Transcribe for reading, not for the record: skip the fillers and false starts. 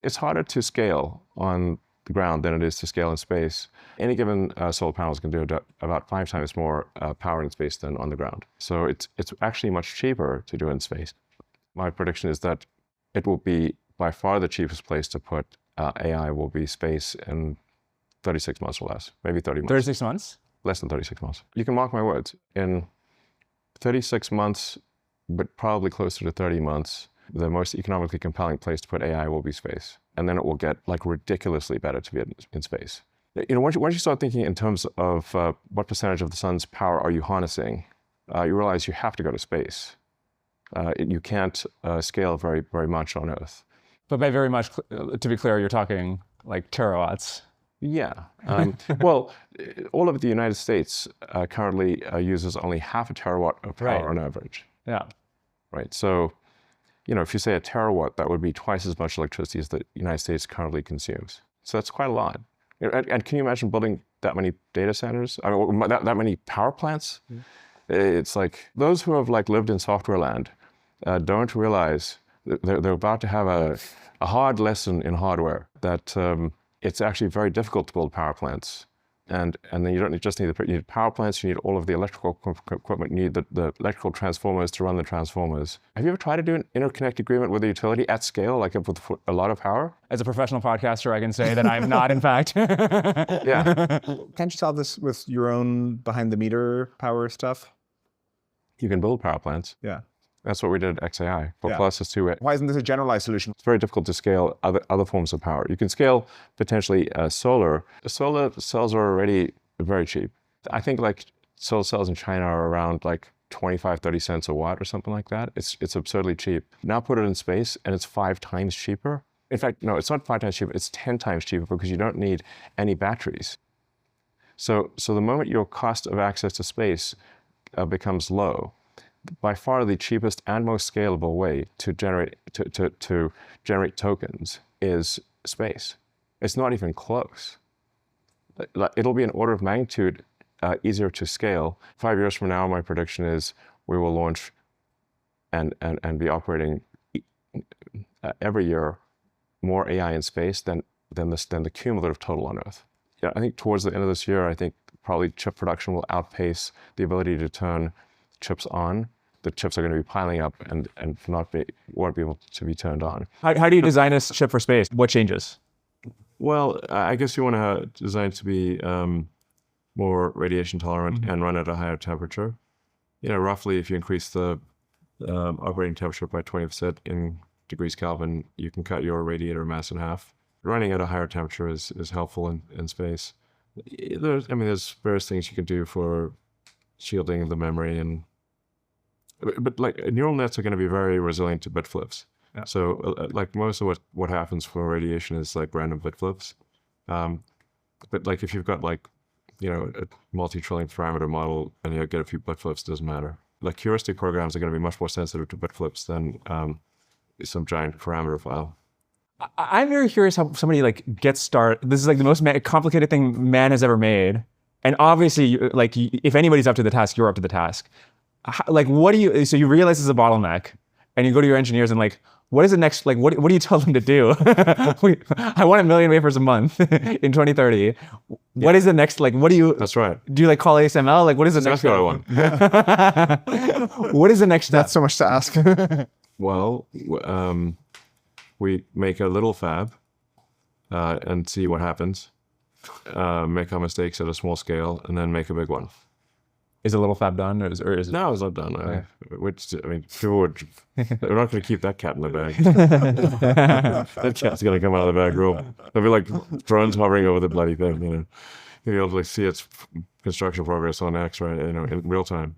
It's harder to scale on the ground than it is to scale in space. Any given solar panels can do about 5 times more power in space than on the ground. So it's actually much cheaper to do in space. My prediction is that it will be by far the cheapest place to put AI will be space in 36 months or less, maybe 30 months. 36 months? Less than 36 months. You can mark my words. In 36 months, but probably closer to 30 months, the most economically compelling place to put AI will be space. And then it will get like ridiculously better to be in space. You know, once you start thinking in terms of what percentage of the sun's power are you harnessing, you realize you have to go to space. You can't scale very, very much on Earth. But by very much, to be clear, you're talking like terawatts. Yeah. Well, all of the United States currently uses only half a terawatt of power on average. Yeah. Right. So, you know, if you say a terawatt, that would be twice as much electricity as the United States currently consumes. So that's quite a lot. And can you imagine building that many data centers? I mean, that many power plants? Mm. It's like those who have like lived in software land don't realize that they're about to have a hard lesson in hardware that it's actually very difficult to build power plants. And then you don't just need you need power plants, you need all of the electrical equipment, you need the electrical transformers to run the transformers. Have you ever tried to do an interconnect agreement with a utility at scale, like with a lot of power? As a professional podcaster, I can say that I'm not, in fact. Yeah. Can't you solve this with your own behind-the-meter power stuff? You can build power plants. Yeah. That's what we did at XAI for closest to it. Why isn't this a generalized solution? It's very difficult to scale other forms of power. You can scale potentially solar. Solar cells are already very cheap. I think like solar cells in China are around like 25, 30 cents a watt or something like that. It's absurdly cheap. Now put it in space and it's 5 times cheaper. In fact, no, it's not 5 times cheaper, it's 10 times cheaper because you don't need any batteries. So the moment your cost of access to space becomes low, by far the cheapest and most scalable way to generate tokens is space. It's not even close. It'll be an order of magnitude easier to scale. 5 years from now, my prediction is we will launch and be operating every year more AI in space than the cumulative total on Earth. Yeah, I think towards the end of this year, I think probably chip production will outpace the ability to turn chips on. The chips are going to be piling up and won't be able to be turned on. How do you design a chip for space? What changes? Well, I guess you want to design to be more radiation tolerant and run at a higher temperature. You know, roughly if you increase the operating temperature by 20% in degrees Kelvin, you can cut your radiator mass in half. Running at a higher temperature is helpful in space. There's various things you can do for shielding the memory but like neural nets are going to be very resilient to bit flips. Yeah. So like most of what happens for radiation is like random bit flips. But like if you've got like, you know, a multi-trillion parameter model and you get a few bit flips, it doesn't matter. Like heuristic programs are going to be much more sensitive to bit flips than some giant parameter file. I'm very curious how somebody like gets started. This is like the most complicated thing man has ever made. And obviously, like if anybody's up to the task, you're up to the task. Like, so you realize it's a bottleneck and you go to your engineers and like, what is the next, like, what do you tell them to do? I want 1 million wafers a month in 2030. What is the next, like, what do you? That's right. Do you like call ASML? Like, what is the next? That's what I want. What is the next step? That's so much to ask. Well, we make a little fab and see what happens. Make our mistakes at a small scale and then make a big one. Is a little fab done, or is it? No, it's not done. Okay. People would. They're not going to keep that cat in the bag. That cat's going to come out of the bag real. There'll be like drones hovering over the bloody thing. You know, you'll be able to like, see its construction progress on X, right? You know, in real time.